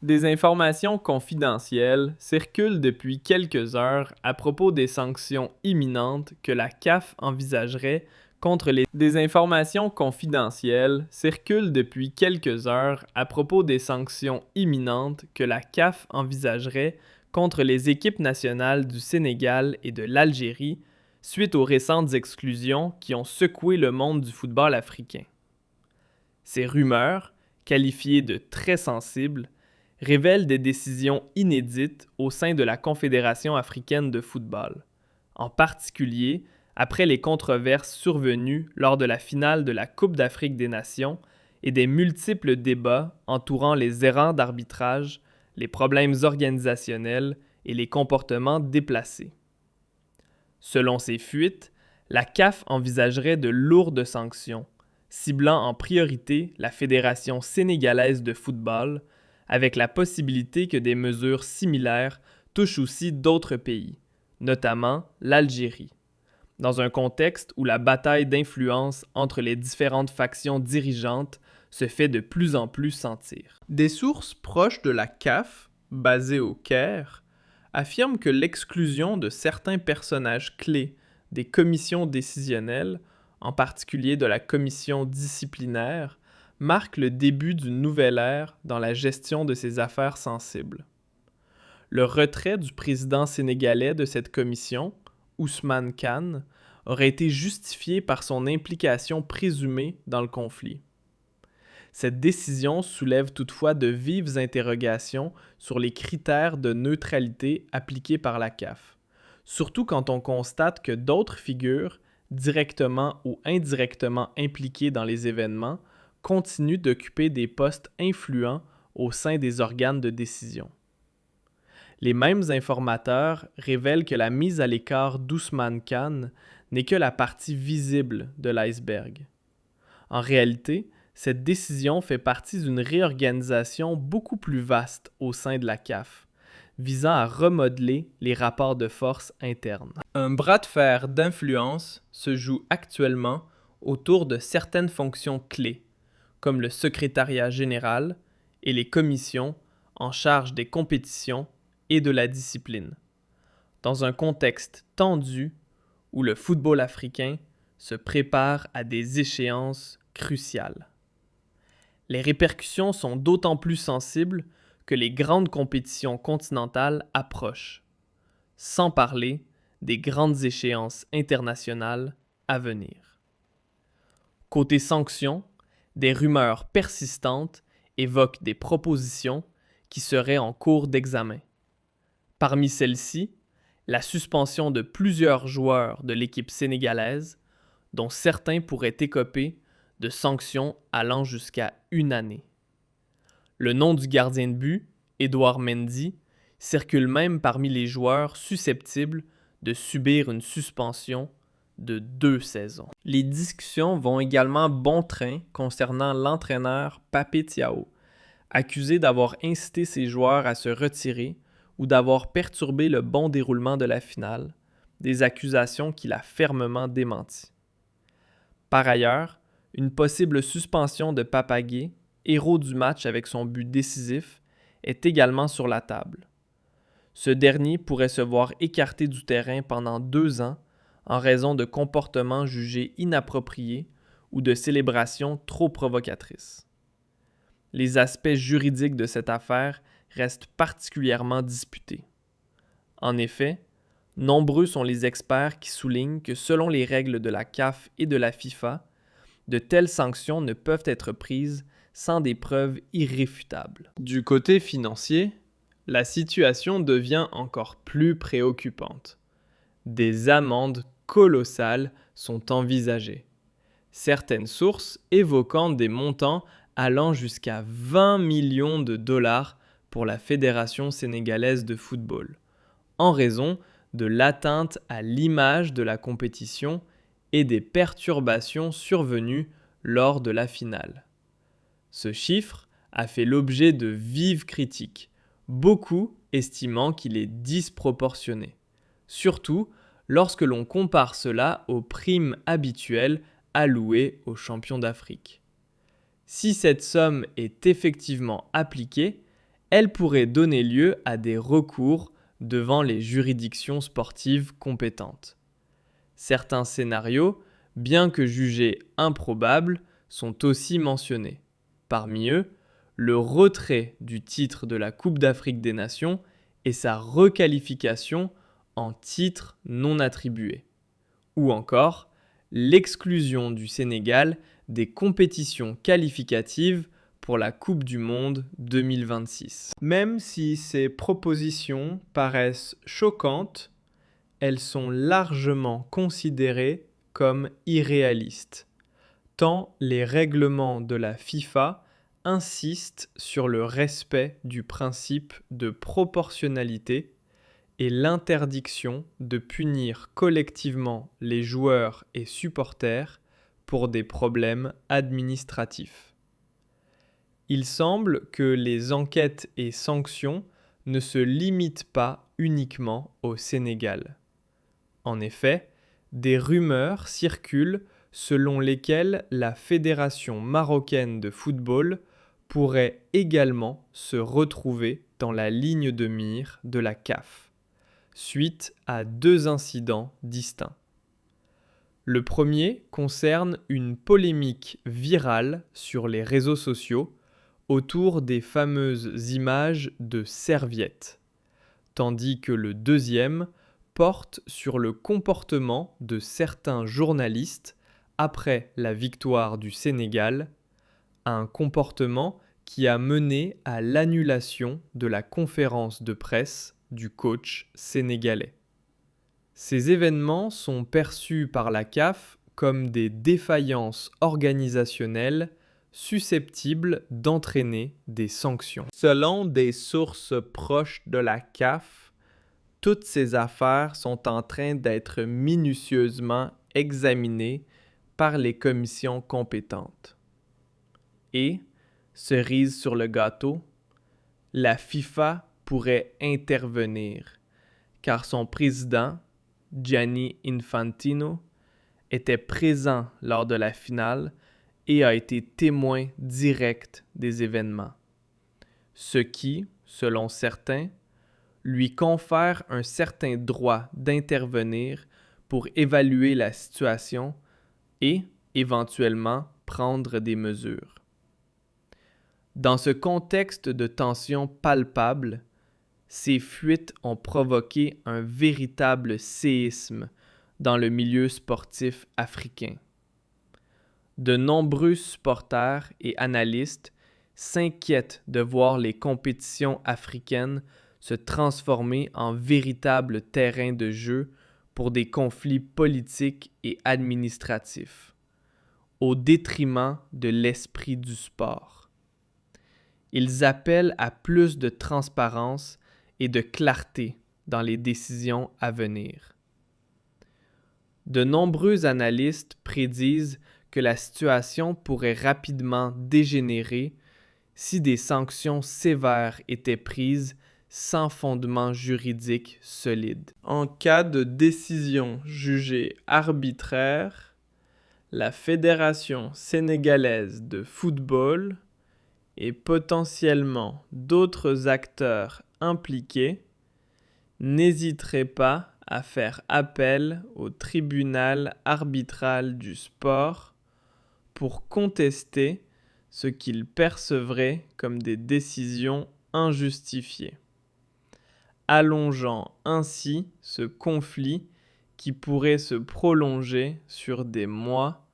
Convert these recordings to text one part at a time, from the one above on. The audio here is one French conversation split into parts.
Des informations confidentielles circulent depuis quelques heures à propos des sanctions imminentes que la CAF envisagerait contre les Des informations confidentielles circulent depuis quelques heures à propos des sanctions imminentes que la CAF envisagerait contre les équipes nationales du Sénégal et de l'Algérie suite aux récentes exclusions qui ont secoué le monde du football africain. Ces rumeurs, qualifiées de très sensibles, révèlent des décisions inédites au sein de la Confédération africaine de football, en particulier après les controverses survenues lors de la finale de la Coupe d'Afrique des Nations et des multiples débats entourant les erreurs d'arbitrage, les problèmes organisationnels et les comportements déplacés. Selon ces fuites, la CAF envisagerait de lourdes sanctions, ciblant en priorité la Fédération sénégalaise de football, avec la possibilité que des mesures similaires touchent aussi d'autres pays, notamment l'Algérie, dans un contexte où la bataille d'influence entre les différentes factions dirigeantes se fait de plus en plus sentir. Des sources proches de la CAF, basées au Caire, affirment que l'exclusion de certains personnages clés des commissions décisionnelles, en particulier de la commission disciplinaire, marque le début d'une nouvelle ère dans la gestion de ces affaires sensibles. Le retrait du président sénégalais de cette commission, Ousmane Kane, aurait été justifié par son implication présumée dans le conflit. Cette décision soulève toutefois de vives interrogations sur les critères de neutralité appliqués par la CAF, surtout quand on constate que d'autres figures, directement ou indirectement impliquées dans les événements, continuent d'occuper des postes influents au sein des organes de décision. Les mêmes informateurs révèlent que la mise à l'écart d'Ousmane Kane n'est que la partie visible de l'iceberg. En réalité, cette décision fait partie d'une réorganisation beaucoup plus vaste au sein de la CAF, visant à remodeler les rapports de force internes. Un bras de fer d'influence se joue actuellement autour de certaines fonctions clés, comme le secrétariat général et les commissions en charge des compétitions et de la discipline, dans un contexte tendu où le football africain se prépare à des échéances cruciales. Les répercussions sont d'autant plus sensibles que les grandes compétitions continentales approchent, sans parler des grandes échéances internationales à venir. Côté sanctions, des rumeurs persistantes évoquent des propositions qui seraient en cours d'examen. Parmi celles-ci, la suspension de plusieurs joueurs de l'équipe sénégalaise, dont certains pourraient écoper de sanctions allant jusqu'à 1 année. Le nom du gardien de but, Edouard Mendy, circule même parmi les joueurs susceptibles de subir une suspension de 2 saisons. Les discussions vont également bon train concernant l'entraîneur Papé Thiaw, accusé d'avoir incité ses joueurs à se retirer ou d'avoir perturbé le bon déroulement de la finale, des accusations qu'il a fermement démenties. Par ailleurs, une possible suspension de Papa Gueye, héros du match avec son but décisif, est également sur la table. Ce dernier pourrait se voir écarté du terrain pendant 2 ans en raison de comportements jugés inappropriés ou de célébrations trop provocatrices. Les aspects juridiques de cette affaire restent particulièrement disputés. En effet, nombreux sont les experts qui soulignent que selon les règles de la CAF et de la FIFA, de telles sanctions ne peuvent être prises sans des preuves irréfutables. Du côté financier, la situation devient encore plus préoccupante. Des amendes colossales sont envisagées. Certaines sources évoquant des montants allant jusqu'à 20 millions de dollars pour la Fédération sénégalaise de football, en raison de l'atteinte à l'image de la compétition et des perturbations survenues lors de la finale. Ce chiffre a fait l'objet de vives critiques, beaucoup estimant qu'il est disproportionné, surtout lorsque l'on compare cela aux primes habituelles allouées aux champions d'Afrique. Si cette somme est effectivement appliquée, elle pourrait donner lieu à des recours devant les juridictions sportives compétentes. Certains scénarios, bien que jugés improbables, sont aussi mentionnés. Parmi eux, le retrait du titre de la Coupe d'Afrique des Nations et sa requalification en titre non attribué. Ou encore, l'exclusion du Sénégal des compétitions qualificatives pour la Coupe du Monde 2026. Même si ces propositions paraissent choquantes, elles sont largement considérées comme irréalistes, tant les règlements de la FIFA insistent sur le respect du principe de proportionnalité et l'interdiction de punir collectivement les joueurs et supporters pour des problèmes administratifs. Il semble que les enquêtes et sanctions ne se limitent pas uniquement au Sénégal. En effet, des rumeurs circulent selon lesquelles la Fédération marocaine de football pourrait également se retrouver dans la ligne de mire de la CAF, suite à 2 incidents distincts. Le premier concerne une polémique virale sur les réseaux sociaux autour des fameuses images de serviettes, tandis que le deuxième porte sur le comportement de certains journalistes après la victoire du Sénégal, un comportement qui a mené à l'annulation de la conférence de presse du coach sénégalais. Ces événements sont perçus par la CAF comme des défaillances organisationnelles susceptibles d'entraîner des sanctions. Selon des sources proches de la CAF, toutes ces affaires sont en train d'être minutieusement examinées par les commissions compétentes. Et, cerise sur le gâteau, la FIFA pourrait intervenir, car son président, Gianni Infantino, était présent lors de la finale et a été témoin direct des événements, ce qui, selon certains, lui confère un certain droit d'intervenir pour évaluer la situation et, éventuellement, prendre des mesures. Dans ce contexte de tension palpable, ces fuites ont provoqué un véritable séisme dans le milieu sportif africain. De nombreux supporters et analystes s'inquiètent de voir les compétitions africaines se transformer en véritable terrain de jeu pour des conflits politiques et administratifs, au détriment de l'esprit du sport. Ils appellent à plus de transparence et de clarté dans les décisions à venir. De nombreux analystes prédisent que la situation pourrait rapidement dégénérer si des sanctions sévères étaient prises sans fondement juridique solide. En cas de décision jugée arbitraire, la Fédération sénégalaise de football et potentiellement d'autres acteurs impliqués n'hésiteraient pas à faire appel au tribunal arbitral du sport pour contester ce qu'ils percevraient comme des décisions injustifiées, allongeant ainsi ce conflit qui pourrait se prolonger sur des mois,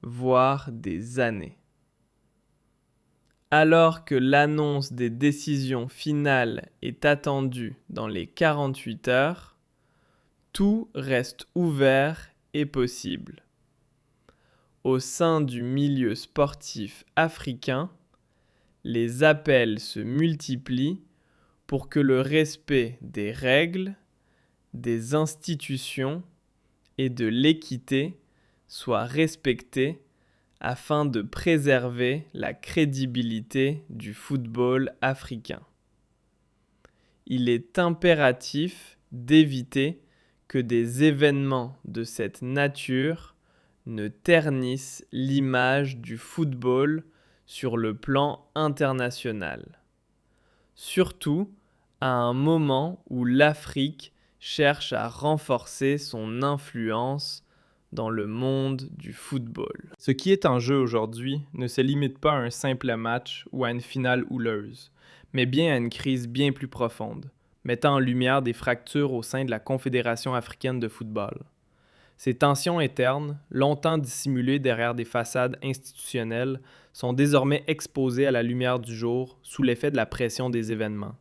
voire des années. Alors que l'annonce des décisions finales est attendue dans les 48 heures, tout reste ouvert et possible. Au sein du milieu sportif africain, les appels se multiplient pour que le respect des règles, des institutions et de l'équité soit respecté afin de préserver la crédibilité du football africain. Il est impératif d'éviter que des événements de cette nature ne ternissent l'image du football sur le plan international. surtout à un moment où l'Afrique cherche à renforcer son influence dans le monde du football. Ce qui est en jeu aujourd'hui ne se limite pas à un simple match ou à une finale houleuse, mais bien à une crise bien plus profonde, mettant en lumière des fractures au sein de la Confédération africaine de football. Ces tensions internes, longtemps dissimulées derrière des façades institutionnelles, sont désormais exposées à la lumière du jour sous l'effet de la pression des événements.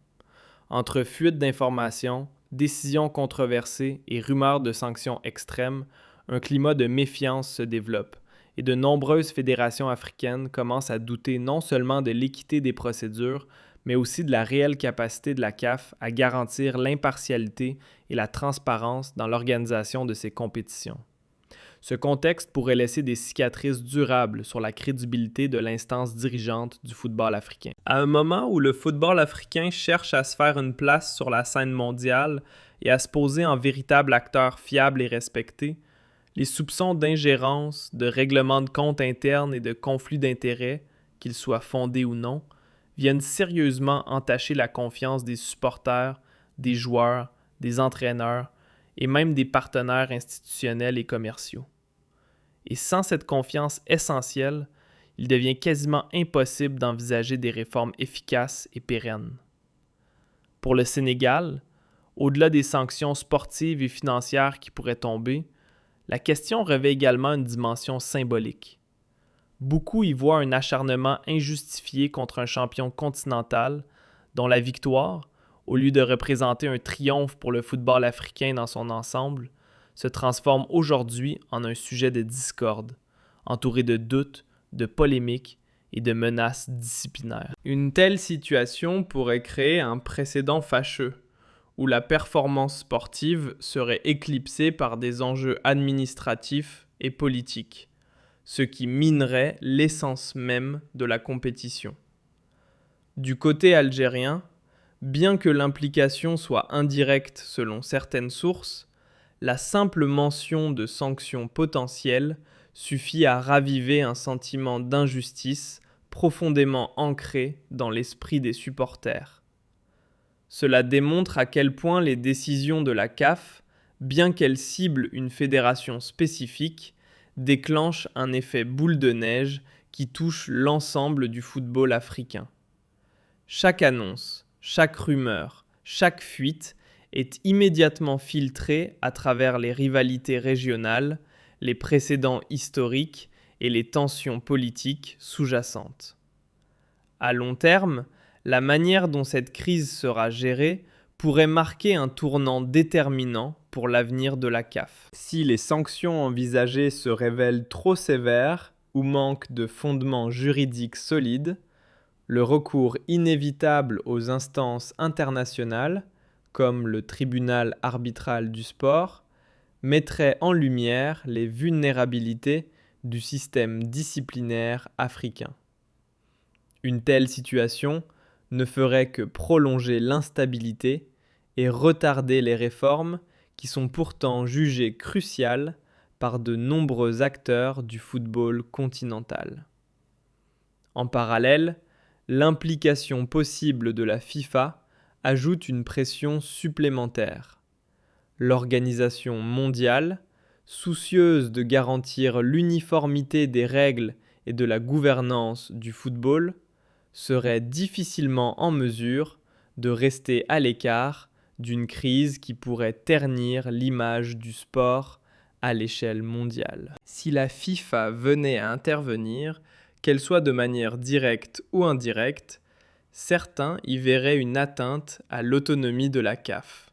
Entre fuites d'informations, décisions controversées et rumeurs de sanctions extrêmes, un climat de méfiance se développe et de nombreuses fédérations africaines commencent à douter non seulement de l'équité des procédures, mais aussi de la réelle capacité de la CAF à garantir l'impartialité et la transparence dans l'organisation de ses compétitions. Ce contexte pourrait laisser des cicatrices durables sur la crédibilité de l'instance dirigeante du football africain. À un moment où le football africain cherche à se faire une place sur la scène mondiale et à se poser en véritable acteur fiable et respecté, les soupçons d'ingérence, de règlement de compte interne et de conflits d'intérêts, qu'ils soient fondés ou non, viennent sérieusement entacher la confiance des supporters, des joueurs, des entraîneurs et même des partenaires institutionnels et commerciaux. Et sans cette confiance essentielle, il devient quasiment impossible d'envisager des réformes efficaces et pérennes. Pour le Sénégal, au-delà des sanctions sportives et financières qui pourraient tomber, la question revêt également une dimension symbolique. Beaucoup y voient un acharnement injustifié contre un champion continental dont la victoire, au lieu de représenter un triomphe pour le football africain dans son ensemble, se transforme aujourd'hui en un sujet de discorde, entouré de doutes, de polémiques et de menaces disciplinaires. Une telle situation pourrait créer un précédent fâcheux, où la performance sportive serait éclipsée par des enjeux administratifs et politiques, ce qui minerait l'essence même de la compétition. Du côté algérien, bien que l'implication soit indirecte selon certaines sources, la simple mention de sanctions potentielles suffit à raviver un sentiment d'injustice profondément ancré dans l'esprit des supporters. Cela démontre à quel point les décisions de la CAF, bien qu'elles ciblent une fédération spécifique, déclenchent un effet boule de neige qui touche l'ensemble du football africain. Chaque annonce, chaque rumeur, chaque fuite est immédiatement filtrée à travers les rivalités régionales, les précédents historiques et les tensions politiques sous-jacentes. À long terme, la manière dont cette crise sera gérée pourrait marquer un tournant déterminant pour l'avenir de la CAF. Si les sanctions envisagées se révèlent trop sévères ou manquent de fondements juridiques solides, le recours inévitable aux instances internationales, comme le tribunal arbitral du sport, mettrait en lumière les vulnérabilités du système disciplinaire africain. Une telle situation ne ferait que prolonger l'instabilité et retarder les réformes qui sont pourtant jugées cruciales par de nombreux acteurs du football continental. En parallèle, l'implication possible de la FIFA ajoute une pression supplémentaire. L'organisation mondiale, soucieuse de garantir l'uniformité des règles et de la gouvernance du football, serait difficilement en mesure de rester à l'écart d'une crise qui pourrait ternir l'image du sport à l'échelle mondiale. Si la FIFA venait à intervenir, qu'elle soit de manière directe ou indirecte, certains y verraient une atteinte à l'autonomie de la CAF,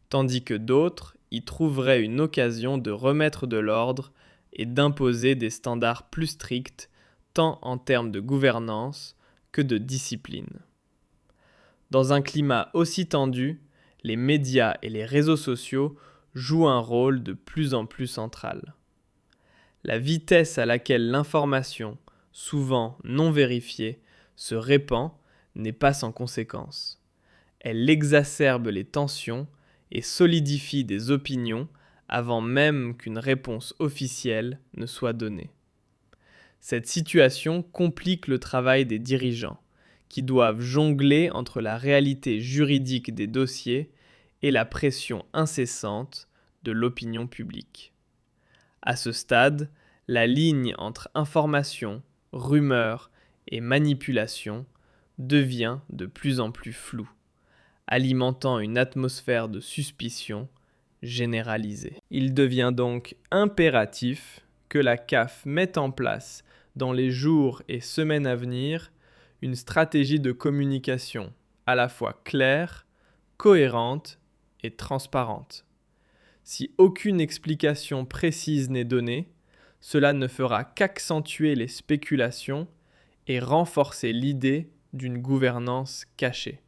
tandis que d'autres y trouveraient une occasion de remettre de l'ordre et d'imposer des standards plus stricts, tant en termes de gouvernance que de discipline. Dans un climat aussi tendu, les médias et les réseaux sociaux jouent un rôle de plus en plus central. La vitesse à laquelle l'information, souvent non vérifiée, se répand n'est pas sans conséquence. Elle exacerbe les tensions et solidifie des opinions avant même qu'une réponse officielle ne soit donnée. Cette situation complique le travail des dirigeants, qui doivent jongler entre la réalité juridique des dossiers et la pression incessante de l'opinion publique. À ce stade, la ligne entre information, rumeur et manipulation devient de plus en plus floue, alimentant une atmosphère de suspicion généralisée. Il devient donc impératif que la CAF mette en place dans les jours et semaines à venir une stratégie de communication à la fois claire, cohérente et transparente. Si aucune explication précise n'est donnée, cela ne fera qu'accentuer les spéculations et renforcer l'idée d'une gouvernance cachée.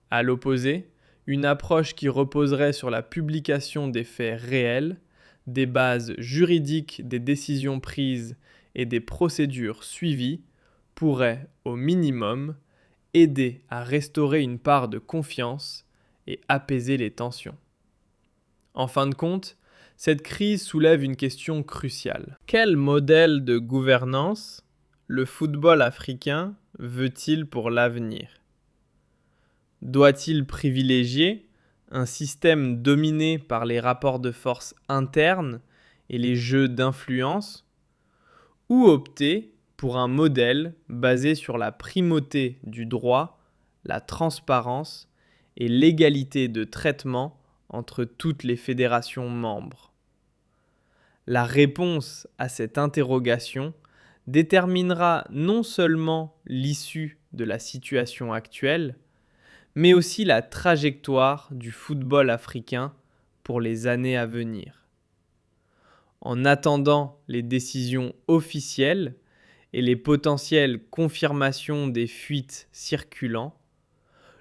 À l'opposé, une approche qui reposerait sur la publication des faits réels, des bases juridiques des décisions prises et des procédures suivies pourrait, au minimum, aider à restaurer une part de confiance et apaiser les tensions. En fin de compte, cette crise soulève une question cruciale. Quel modèle de gouvernance le football africain veut-il pour l'avenir ? Doit-il privilégier un système dominé par les rapports de force internes et les jeux d'influence, ou opter pour un modèle basé sur la primauté du droit, la transparence et l'égalité de traitement entre toutes les fédérations membres? La réponse à cette interrogation déterminera non seulement l'issue de la situation actuelle, mais aussi la trajectoire du football africain pour les années à venir. En attendant les décisions officielles et les potentielles confirmations des fuites circulant,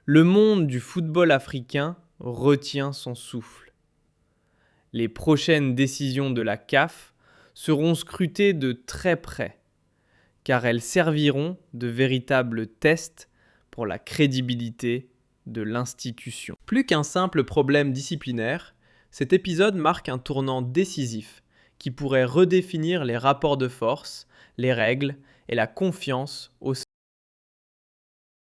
le monde du football africain retient son souffle. Les prochaines décisions de la CAF seront scrutées de très près, car elles serviront de véritables tests pour la crédibilité de l'institution. Plus qu'un simple problème disciplinaire, cet épisode marque un tournant décisif qui pourrait redéfinir les rapports de force, les règles et la confiance au sein